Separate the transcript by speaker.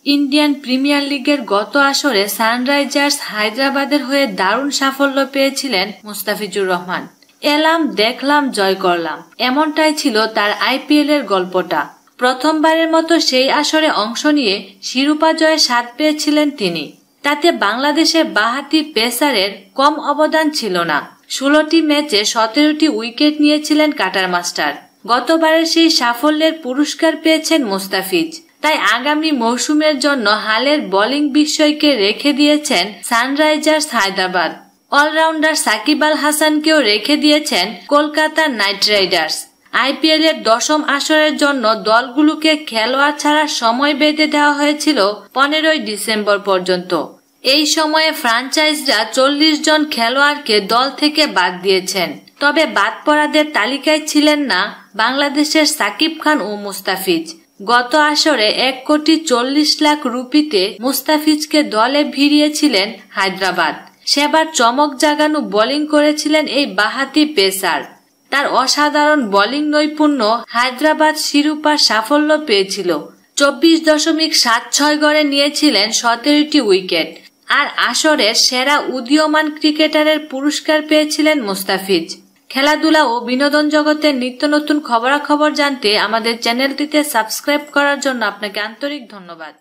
Speaker 1: Indian premier লিগের গত আসরে সানরাইজার্স হায়দ্রাবাদের হয়ে দারুণ সাফল্য পেয়েছিলেন মুস্তাফিজুর রহমান। এলাম, দেখলাম, জয় করলাম, এমনটাই ছিল তার আইপিএল এর গল্পটা। প্রথমবারের মতো সেই আসরে অংশ নিয়ে শিরোপা জয়ে স্বাদ পেয়েছিলেন তিনি। তাতে বাংলাদেশের বাঁহাতি পেসারের কম অবদান ছিল না। 16টি ম্যাচে 17টি উইকেট নিয়েছিলেন কাটার মাস্টার। গতবারের সেই সাফল্যের পুরস্কার পেয়েছেন মুস্তাফিজ। তাই আগামী মৌসুমের জন্য হালের বোলিং বিস্ময়কে রেখে দিয়েছেন সানরাইজার্স হায়দ্রাবাদ। অলরাউন্ডার সাকিব আল হাসানকেও রেখে দিয়েছেন কলকাতা নাইট রাইডার্স। আইপিএল এর 10ম আসরের জন্য দলগুলোকে খেলোয়াড় ছাড়ার সময় বেঁধে দেওয়া হয়েছিল 15ই ডিসেম্বর পর্যন্ত। এই সময়ে ফ্র্যাঞ্চাইজরা 40 জন খেলোয়াড়কে দল থেকে বাদ দিয়েছেন। তবে বাদ পড়াদের তালিকায় ছিলেন না বাংলাদেশের সাকিব খান ও মুস্তাফিজ। গত আসরে 1,40,00,000 রুপিতে মুস্তাফিজকে দলে ভিড়িয়েছিলেন হায়দ্রাবাদ। সেবার চমক জাগানো বোলিং করেছিলেন এই বাঁহাতি পেসার। তার অসাধারণ বোলিং নৈপুণ্য হায়দ্রাবাদ শিরোপার সাফল্য পেয়েছিল। 24.76 গড়ে নিয়েছিলেন 17টি উইকেট। আর আসরের সেরা উদীয়মান ক্রিকেটারের পুরস্কার পেয়েছিলেন মুস্তাফিজ। খেলাধুলা ও বিনোদন জগতের নিত্য নতুন খবরাখবর জানতে আমাদের চ্যানেলটিতে সাবস্ক্রাইব করার জন্য আপনাকে আন্তরিক ধন্যবাদ।